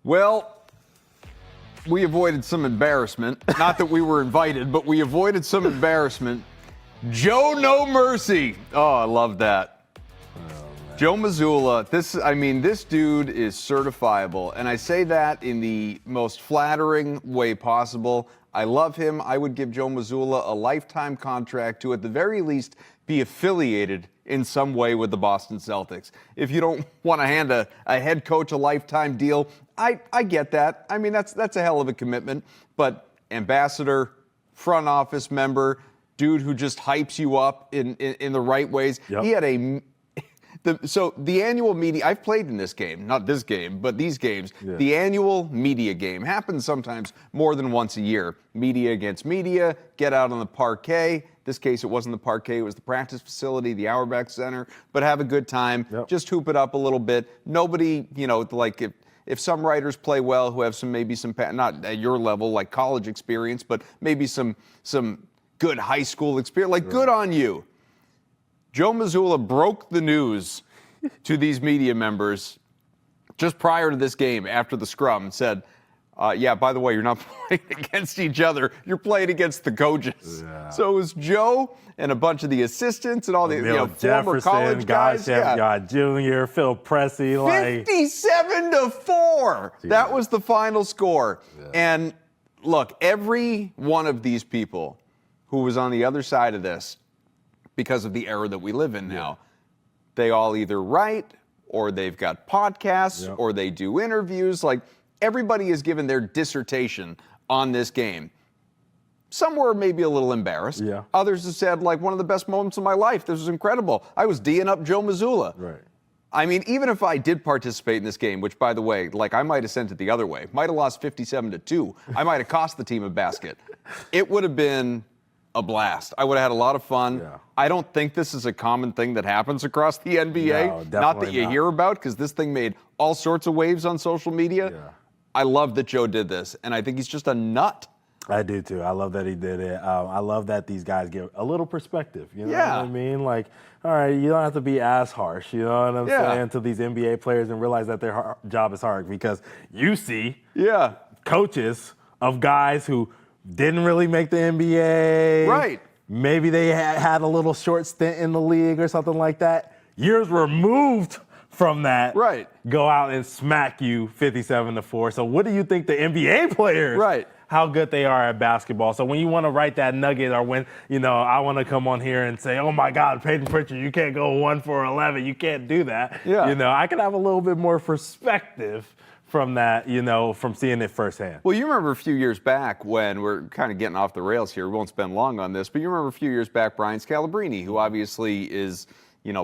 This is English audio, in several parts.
Well, we avoided some embarrassment. Not that we were invited, but we avoided some embarrassment. Joe No Mercy. Oh, I love that. Joe Mazzulla. This dude is certifiable. And I say that in the most flattering way possible. I love him. I would give Joe Mazzulla a lifetime contract to, at the very least, be affiliated in some way with the Boston Celtics. If you don't want to hand a head coach a lifetime deal, I get that. I mean, that's a hell of a commitment. But ambassador, front office member, dude who just hypes you up in the right ways. Yep. He had the annual media, I've played in this game, not this game, but these games. Yeah. The annual media game happens sometimes more than once a year. Media against media, get out on the parquet. This case, it wasn't the parquet, it was the practice facility, the Auerbach Center, but have a good time. Yep. Just hoop it up a little bit. Nobody, like if some writers play well who have maybe some, not at your level, like college experience, but maybe some good high school experience, like good on you. Joe Mazzulla broke the news to these media members just prior to this game, after the scrum, said, yeah, by the way, you're not playing against each other. You're playing against the coaches. Yeah. So it was Joe and a bunch of the assistants and all the former college guys. Jeff Jr., Phil Pressey. 57-4. That was the final score. Yeah. And look, every one of these people who was on the other side of this, because of the era that we live in now, they all either write or they've got podcasts or they do interviews. Like, everybody is given their dissertation on this game. Some were maybe a little embarrassed. Yeah. Others have said, like, one of the best moments of my life. This was incredible. I was D'ing up Joe Mazzulla. Right. I mean, even if I did participate in this game, which, by the way, like, I might have sent it the other way, might have lost 57-2. I might have cost the team a basket. It would have been a blast. I would have had a lot of fun. Yeah. I don't think this is a common thing that happens across the NBA. No, not that you hear about, because this thing made all sorts of waves on social media. Yeah. I love that Joe did this, and I think he's just a nut. I do too. I love that he did it. I love that these guys give a little perspective. You know what I mean? Like, all right, you don't have to be as harsh, you know what I'm saying, to these NBA players and realize that their job is hard, because you see coaches of guys who didn't really make the NBA. Right. Maybe they had a little short stint in the league or something like that. Years removed from that. Right. Go out and smack you 57-4. So what do you think the NBA players, how good they are at basketball? So when you want to write that nugget, or when, I want to come on here and say, oh my God, Peyton Pritchard, you can't go 1 for 11. You can't do that. Yeah. I can have a little bit more perspective from that, from seeing it firsthand. Well, you remember a few years back when, we're kind of getting off the rails here, we won't spend long on this, but you remember a few years back, Brian Scalabrine, who obviously is,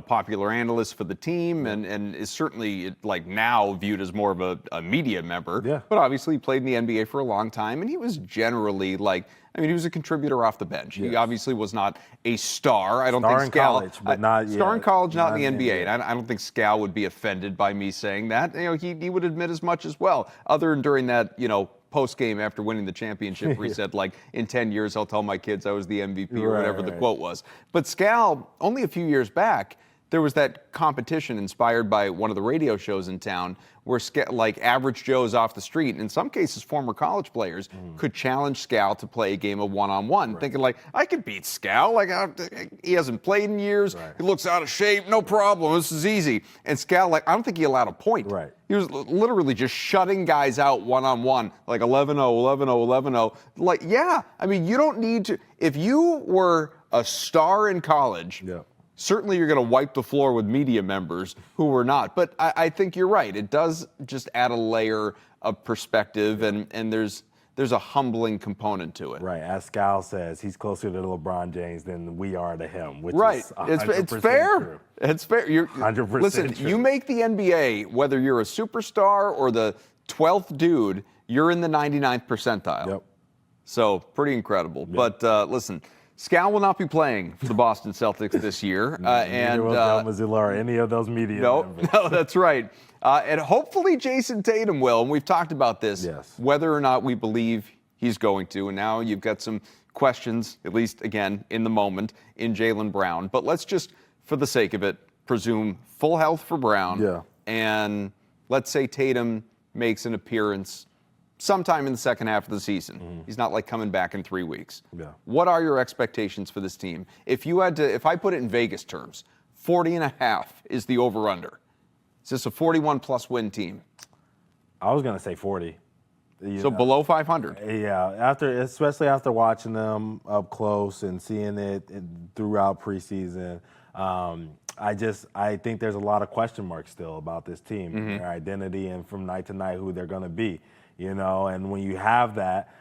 popular analyst for the team and is certainly, like, now viewed as more of a media member. Yeah. But obviously he played in the NBA for a long time, and he was generally, he was a contributor off the bench. Yes. He obviously was not a star. I don't think Scal, college, but not star in college, not in the NBA. And I don't think Scal would be offended by me saying that. He would admit as much as well. Other than during that, post-game after winning the championship, where he said, like, in 10 years, I'll tell my kids I was the MVP or whatever the quote was. But Scal, only a few years back, there was that competition inspired by one of the radio shows in town where, like, average Joes off the street, and in some cases former college players, could challenge Scal to play a game of one-on-one, thinking, like, I could beat Scal. Like, he hasn't played in years. Right. He looks out of shape. No problem. This is easy. And Scal, like, I don't think he allowed a point. Right. He was literally just shutting guys out one-on-one, like 11-0, 11-0, 11-0. Like, you don't need to. If you were a star in college, certainly you're going to wipe the floor with media members who were not. But I think you're right. It does just add a layer of perspective, and there's a humbling component to it. Right. As Scal says, he's closer to LeBron James than we are to him, which is 100% it's fair. True. It's fair. You're 100% Listen, true. You make the NBA, whether you're a superstar or the 12th dude, you're in the 99th percentile. Yep. So pretty incredible. Yep. But listen, Scal will not be playing for the Boston Celtics this year. Neither will Joe Mazzulla or any of those media members. No, that's right. And hopefully Jayson Tatum will. And we've talked about this, whether or not we believe he's going to. And now you've got some questions, at least, again, in the moment, in Jaylen Brown. But let's just, for the sake of it, presume full health for Brown. Yeah. And let's say Tatum makes an appearance sometime in the second half of the season. He's not like coming back in 3 weeks. Yeah. What are your expectations for this team? If I put it in Vegas terms, 40.5 is the over-under. Is this a 41-plus win team? I was going to say 40. So below 500. Yeah, especially after watching them up close and seeing it throughout preseason, I think there's a lot of question marks still about this team, and their identity, and from night to night who they're going to be. And when you have that,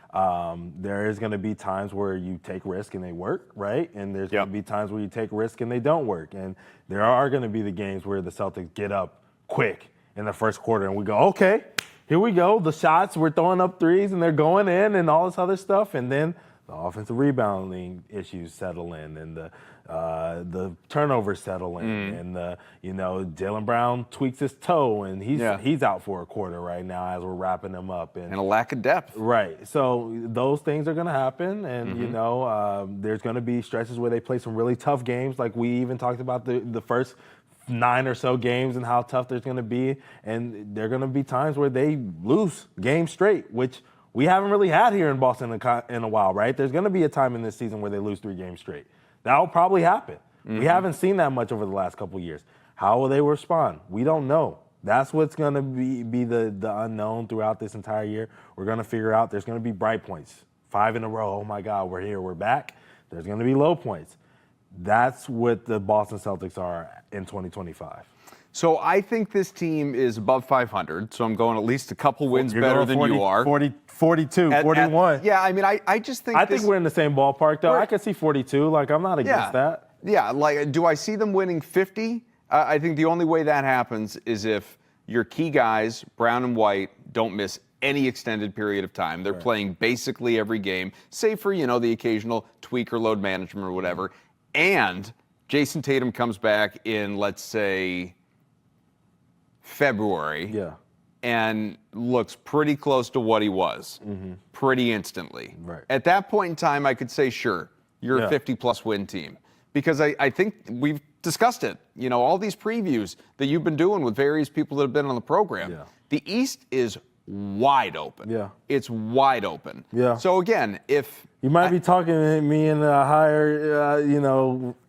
there is going to be times where you take risk and they work, right? And there's going to be times where you take risk and they don't work. And there are going to be the games where the Celtics get up quick in the first quarter and we go, okay, here we go. The shots, we're throwing up threes and they're going in and all this other stuff. And then the offensive rebounding issues settle in and the turnovers settle in and Jaylen Brown tweaks his toe and he's out for a quarter right now as we're wrapping him up. And a lack of depth. Right. So those things are going to happen. And, there's going to be stretches where they play some really tough games. Like we even talked about the first 9 or so games and how tough there's going to be. And there are going to be times where they lose games straight, which we haven't really had here in Boston in a while, right? There's going to be a time in this season where they lose 3 games straight. That'll probably happen. We haven't seen that much over the last couple of years. How will they respond? We don't know. That's what's going to be the unknown throughout this entire year. We're going to figure out there's going to be bright points. 5 in a row. Oh, my God, we're here. We're back. There's going to be low points. That's what the Boston Celtics are in 2025. So I think this team is above 500, so I'm going at least a couple wins better than you are. 42, 41. Yeah, I mean, I just think I think we're in the same ballpark, though. I could see 42. Like, I'm not against that. Yeah, like, do I see them winning 50? I think the only way that happens is if your key guys, Brown and White, don't miss any extended period of time. They're playing basically every game, save for, the occasional tweak or load management or whatever. And Jayson Tatum comes back in, let's say, February and looks pretty close to what he was pretty instantly. Right. At that point in time, I could say, sure, you're a 50-plus win team. Because I think we've discussed it. All these previews that you've been doing with various people that have been on the program. Yeah. The East is wide open. Yeah. It's wide open. Yeah. So, again, if you might be talking to me in a higher,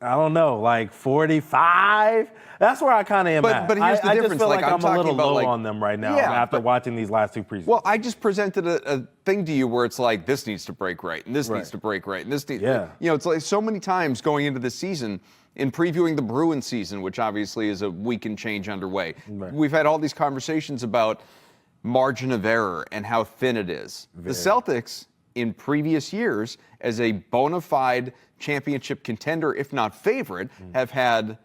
I don't know, like 45. That's where I kind of am at. But here's the difference. I just feel like I'm a little low like, on them right now after watching these last 2 preseasons. Well, I just presented a thing to you where it's like, this needs to break right, and this needs to break right, and this needs it's like so many times going into this season, in previewing the Bruins season, which obviously is a week and change underway, we've had all these conversations about margin of error and how thin it is. The Celtics, in previous years, as a bona fide championship contender, if not favorite, have had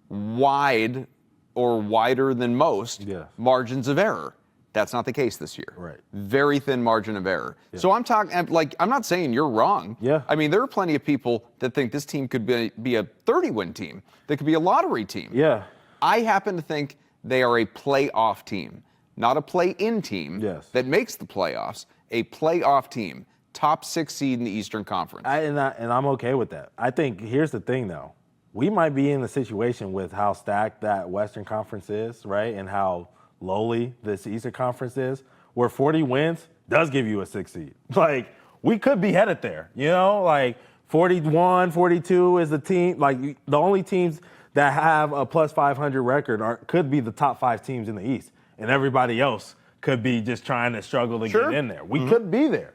wide or wider than most margins of error. That's not the case this year. Right. Very thin margin of error. Yeah. So I'm not saying you're wrong. Yeah. I mean, there are plenty of people that think this team could be a 30-win team. They could be a lottery team. Yeah. I happen to think they are a playoff team, not a play-in team that makes the playoffs, a playoff team, top 6 seed in the Eastern Conference. And I'm okay with that. I think here's the thing, though. We might be in a situation with how stacked that Western Conference is, right, and how lowly this Eastern Conference is, where 40 wins does give you a 6 seed. Like, we could be headed there, like 41, 42 is the team. Like, the only teams that have a plus 500 record could be the top 5 teams in the East, and everybody else could be just trying to struggle to get in there. We could be there.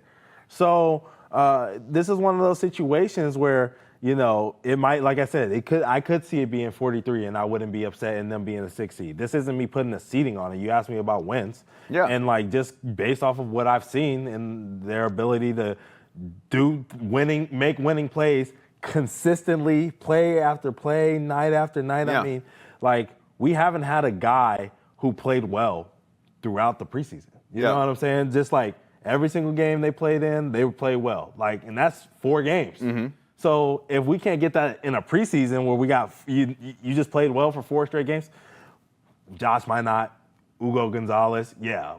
So this is one of those situations where, it might, like I said, I could see it being 43 and I wouldn't be upset in them being a 6 seed. This isn't me putting a seeding on it. You asked me about wins. Yeah. And just based off of what I've seen and their ability to make winning plays consistently, play after play, night after night. Yeah. I mean, we haven't had a guy who played well throughout the preseason. You know what I'm saying? Just every single game they played in, they played well. And that's 4 games. So if we can't get that in a preseason where we got you just played well for 4 straight games, Josh might not, Ugo Gonzalez,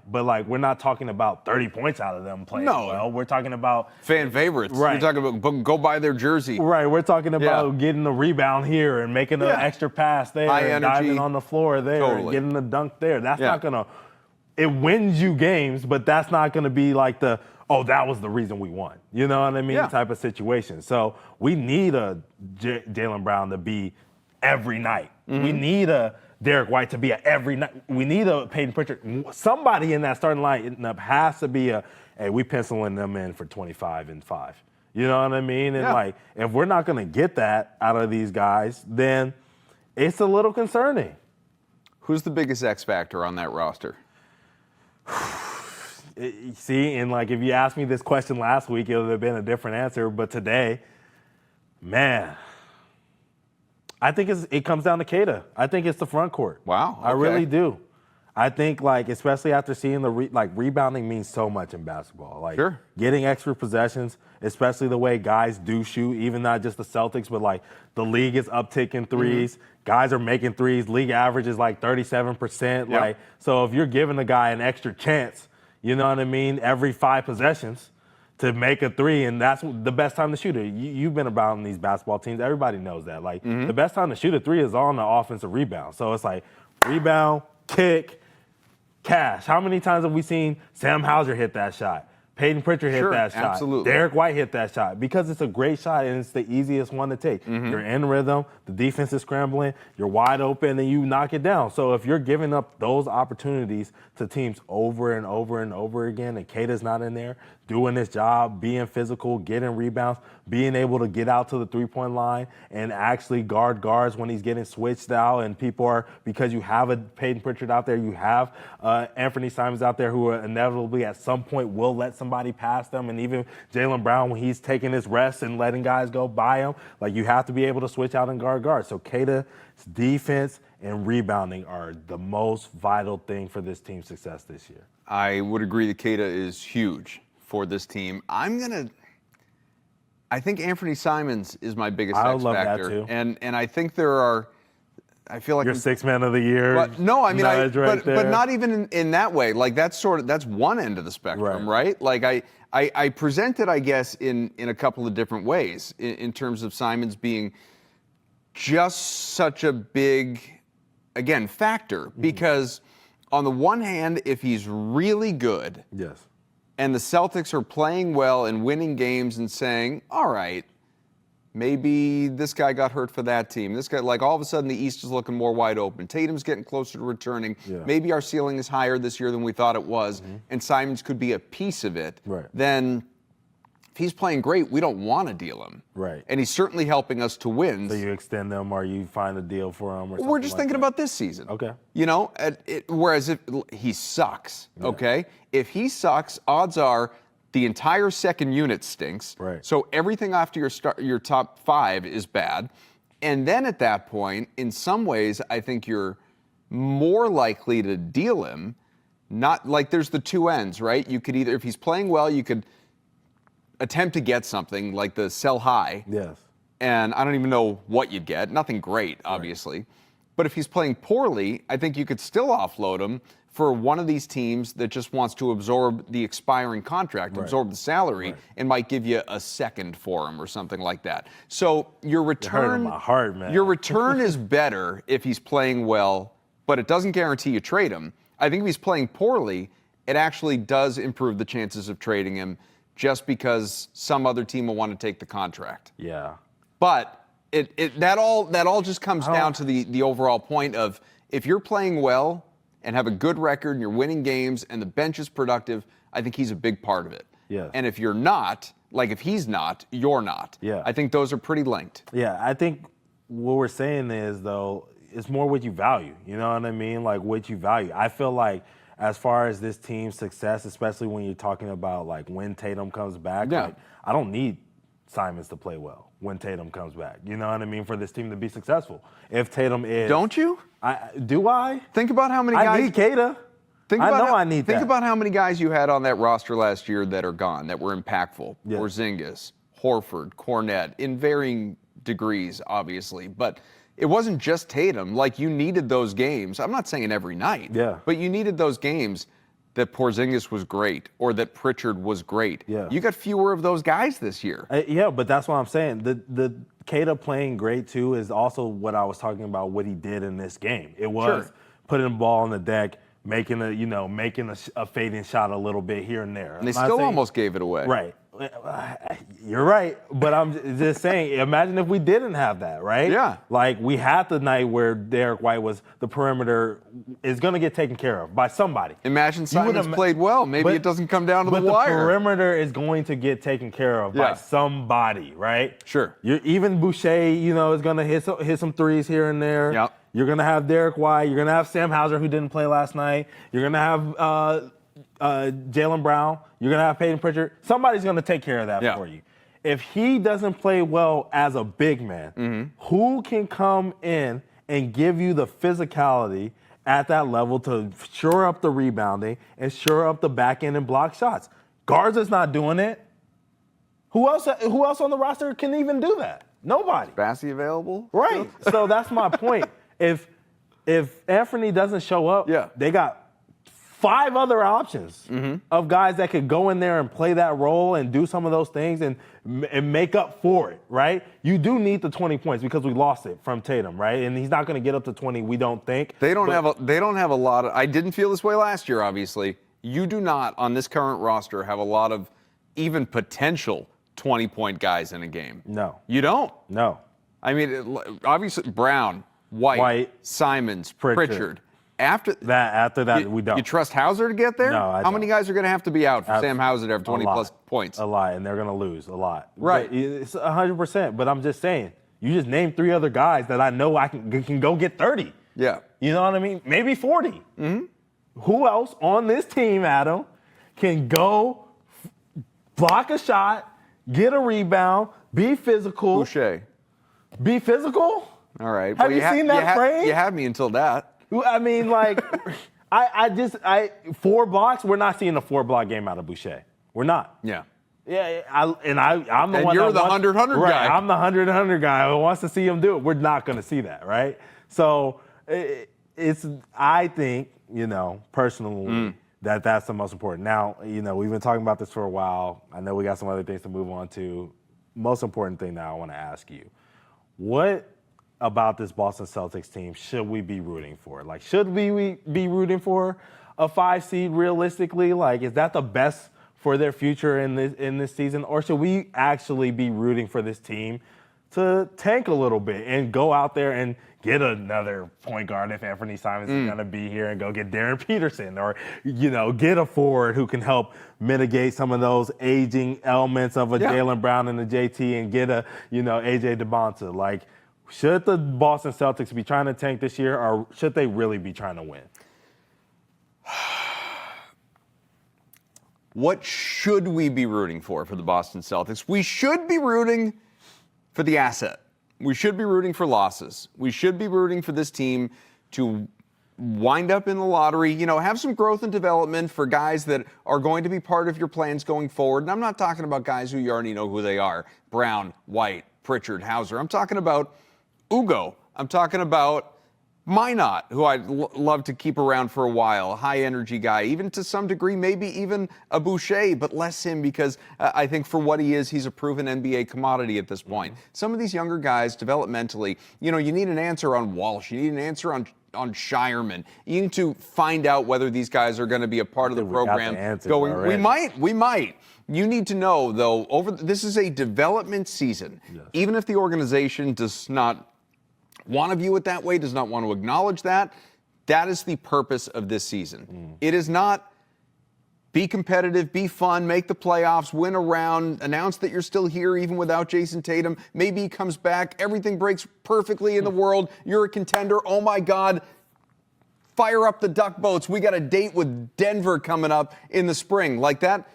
but we're not talking about 30 points out of them playing well. We're talking about fan favorites. Right. We're talking about go buy their jersey. Right. We're talking about getting a rebound here and making an extra pass there, high and energy. diving on the floor there, and getting a dunk there. That's not gonna. it wins you games, but that's not going to be like that was the reason we won. You know what I mean? Yeah. Type of situation. So we need a Jaylen Brown to be every night. We need a Derek White to be every night. We need a Peyton Pritchard. Somebody in that starting lineup has to be we penciling them in for 25 and 5. You know what I mean? And if we're not going to get that out of these guys, then it's a little concerning. Who's the biggest X factor on that roster? See, and if you asked me this question last week, it would have been a different answer. But today, man, I think it comes down to Queta. I think it's the front court. Wow. Okay. I really do. I think, especially after seeing the rebounding means so much in basketball. Sure. Getting extra possessions, especially the way guys do shoot, even not just the Celtics, but the league is upticking threes. Guys are making threes. League average is 37%. Yep. So if you're giving a guy an extra chance, you know what I mean, every 5 possessions to make a three, and that's the best time to shoot it. You've been around these basketball teams. Everybody knows that. The best time to shoot a three is on the offensive rebound. So it's rebound, kick, cash. How many times have we seen Sam Hauser hit that shot? Peyton Pritchard hit that shot. Absolutely. Derek White hit that shot because it's a great shot and it's the easiest one to take. You're in rhythm, the defense is scrambling, you're wide open, and you knock it down. So if you're giving up those opportunities to teams over and over and over again, and Queta's not in there doing his job, being physical, getting rebounds, being able to get out to the three-point line and actually guard guards when he's getting switched out, and because you have a Peyton Pritchard out there, you have Anthony Simons out there who inevitably at some point will let somebody pass them, and even Jaylen Brown when he's taking his rest and letting guys go by him, you have to be able to switch out and guard guards. So Queta's defense and rebounding are the most vital thing for this team's success this year. I would agree that Queta is huge for this team. I think Anthony Simons is my biggest X factor. I love that too. And I think I feel like your 6 man of the year. But no, I mean, but not even in that way. That's one end of the spectrum, right? I present it, I guess, in a couple of different ways in terms of Simons being just such a big, again, factor. Because on the one hand, if he's really good, yes, and the Celtics are playing well and winning games and saying, all right, maybe this guy got hurt for that team. This guy, all of a sudden the East is looking more wide open. Tatum's getting closer to returning. Yeah. Maybe our ceiling is higher this year than we thought it was, and Simons could be a piece of it. Right. Then if he's playing great, we don't want to deal him. Right. And he's certainly helping us to win. So you extend them or you find a deal for him or something. We're just thinking about this season. Okay. Whereas if he sucks, okay? If he sucks, odds are the entire second unit stinks. Right. So everything after your top 5 is bad. And then at that point, in some ways, I think you're more likely to deal him. Not there's the two ends, right? You could either, if he's playing well, you could attempt to get something like the sell high. Yes. And I don't even know what you'd get. Nothing great, obviously. Right. But if he's playing poorly, I think you could still offload him for one of these teams that just wants to absorb the expiring contract, absorb the salary, and might give you a second for him or something like that. So your return, you're hurting my heart, man. Your return is better if he's playing well, but it doesn't guarantee you trade him. I think if he's playing poorly, it actually does improve the chances of trading him just because some other team will want to take the contract. Yeah. But that all just comes down to the overall point of if you're playing well and have a good record and you're winning games and the bench is productive, I think he's a big part of it. Yes. And if you're not, if he's not, you're not. Yeah. I think those are pretty linked. Yeah, I think what we're saying is, though, it's more what you value. You know what I mean? What you value. I feel like as far as this team's success, especially when you're talking about when Tatum comes back, I don't need Simons to play well when Tatum comes back. You know what I mean? For this team to be successful. If Tatum is... Don't you? Do I? Think about how many guys... I need Queta. I need that. Think about how many guys you had on that roster last year that are gone, that were impactful. Yeah. Porzingis, Horford, Cornette, in varying degrees, obviously. But it wasn't just Tatum. You needed those games. I'm not saying every night. Yeah. But you needed those games that Porzingis was great or that Pritchard was great. Yeah. You got fewer of those guys this year. Yeah, but that's what I'm saying. The Queta playing great, too, is also what I was talking about, what he did in this game. It was putting the ball on the deck, making a fading shot a little bit here and there. And they still almost gave it away. Right. You're right, but I'm just saying, imagine if we didn't have that, right? Yeah. Like, we had the night where Derek White was the perimeter is going to get taken care of by somebody. Imagine Simons played well. Maybe it doesn't come down to the wire. But the perimeter is going to get taken care of by somebody, right? Sure. Even Boucher, is going to hit some threes here and there. Yep. You're going to have Derek White. You're going to have Sam Hauser, who didn't play last night. You're going to have Jaylen Brown. You're going to have Peyton Pritchard. Somebody's going to take care of that for you. If he doesn't play well as a big man, who can come in and give you the physicality at that level to shore up the rebounding and shore up the back end and block shots? Garza's not doing it. Who else on the roster can even do that? Nobody. Bassey available? Right. So that's my point. If Anthony doesn't show up, they got 5 other options of guys that could go in there and play that role and do some of those things and make up for it, right? You do need the 20 points because we lost it from Tatum, right? And he's not going to get up to 20, we don't think. They don't have a lot of. I didn't feel this way last year, obviously. You do not, on this current roster, have a lot of even potential 20-point guys in a game. No. You don't? No. I mean, obviously, Brown, White, Simons, Pritchard. After that, we don't. You trust Hauser to get there? No, I don't. How many guys are going to have to be out for Sam Hauser to have 20-plus points? A lot, and they're going to lose a lot. Right. But it's 100%, but I'm just saying, you just named 3 other guys that I know I can go get 30. Yeah. You know what I mean? Maybe 40. Mm-hmm. Who else on this team, Adam, can go block a shot, get a rebound, be physical? Boucher. Be physical? All right. Have you seen that frame? You had me until that. I mean, like, I 4 blocks. We're not seeing a 4-block game out of Boucher. We're not. Yeah. Yeah, I'm the one. And you're the 100-100 guy. I'm the 100-100 guy who wants to see him do it. We're not going to see that, right? So I think, personally, that's the most important. Now, we've been talking about this for a while. I know we got some other things to move on to. Most important thing now I want to ask you, what about this Boston Celtics team should we be rooting for? Like, should we be rooting for a 5 seed realistically? Like, is that the best for their future in this season? Or should we actually be rooting for this team to tank a little bit and go out there and get another point guard if Anthony Simons is going to be here and go get Darren Peterson or, get a forward who can help mitigate some of those aging elements of a Jaylen Brown and a JT and get a, AJ DeBonta. Like, should the Boston Celtics be trying to tank this year, or should they really be trying to win? What should we be rooting for the Boston Celtics? We should be rooting for the asset. We should be rooting for losses. We should be rooting for this team to wind up in the lottery, have some growth and development for guys that are going to be part of your plans going forward. And I'm not talking about guys who you already know who they are. Brown, White, Pritchard, Hauser. I'm talking about Ugo. I'm talking about Minot, who I'd love to keep around for a while, a high-energy guy, even to some degree, maybe even a Boucher, but less him because I think for what he is, he's a proven NBA commodity at this point. Some of these younger guys, developmentally, you need an answer on Walsh. You need an answer on Shireman. You need to find out whether these guys are going to be a part of the program going. Already. We might. You need to know, though, this is a development season. Yes. Even if the organization does not want to view it that way, does not want to acknowledge that, that is the purpose of this season. It is not be competitive, be fun, make the playoffs, win a round, announce that you're still here even without Jayson Tatum. Maybe he comes back, everything breaks perfectly in the world, you're a contender, oh my God, fire up the duck boats, we got a date with Denver coming up in the spring. Like that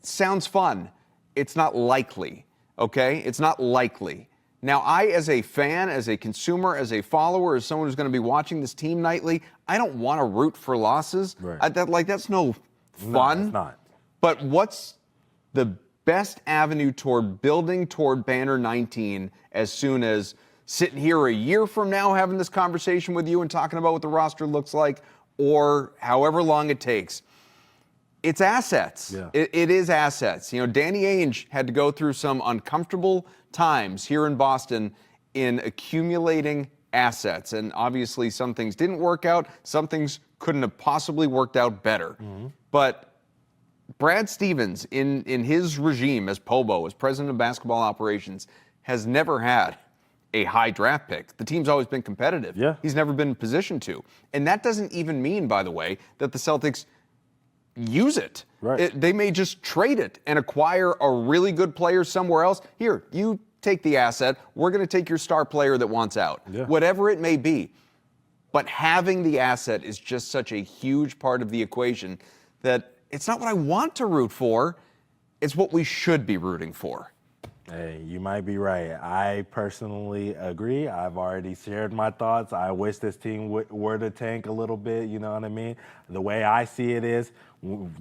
sounds fun. It's not likely, okay? It's not likely. Now, I, as a fan, as a consumer, as a follower, as someone who's going to be watching this team nightly, I don't want to root for losses. Right. That's no fun. No, it's not. But what's the best avenue toward building toward Banner 19 as soon as sitting here a year from now having this conversation with you and talking about what the roster looks like, or however long it takes? It's assets. Yeah. It is assets. Danny Ainge had to go through some uncomfortable times here in Boston in accumulating assets. And obviously some things didn't work out. Some things couldn't have possibly worked out better. But Brad Stevens, in his regime as POBO, as president of basketball operations, has never had a high draft pick. The team's always been competitive. Yeah. He's never been in position to. And that doesn't even mean, by the way, that the Celtics use it. Right. They may just trade it and acquire a really good player somewhere else. Here, you take the asset. We're going to take your star player that wants out. Yeah. Whatever it may be. But having the asset is just such a huge part of the equation that it's not what I want to root for. It's what we should be rooting for. Hey, you might be right. I personally agree. I've already shared my thoughts. I wish this team were to tank a little bit, you know what I mean? The way I see it is,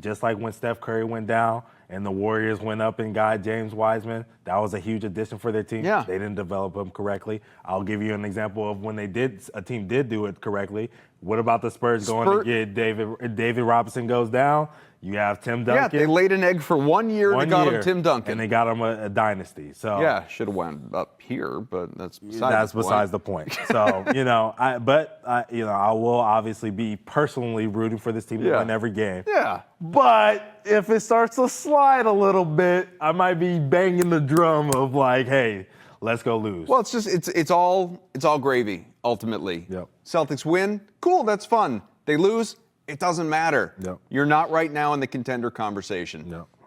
just like when Steph Curry went down and the Warriors went up and got James Wiseman, that was a huge addition for their team. Yeah. They didn't develop him correctly. I'll give you an example of when a team did do it correctly. What about the Spurs going to get David Robinson goes down? You have Tim Duncan. Yeah, they laid an egg for 1 year and got him Tim Duncan. And they got him a dynasty. So yeah, should have wound up here, but that's besides the point. So, I will obviously be personally rooting for this team to win every game. Yeah. But if it starts to slide a little bit, I might be banging the drum of like, hey, let's go lose. Well, it's all gravy ultimately. Yep. Celtics win, cool, that's fun. They lose, it doesn't matter. Yep. You're not right now in the contender conversation. Yep.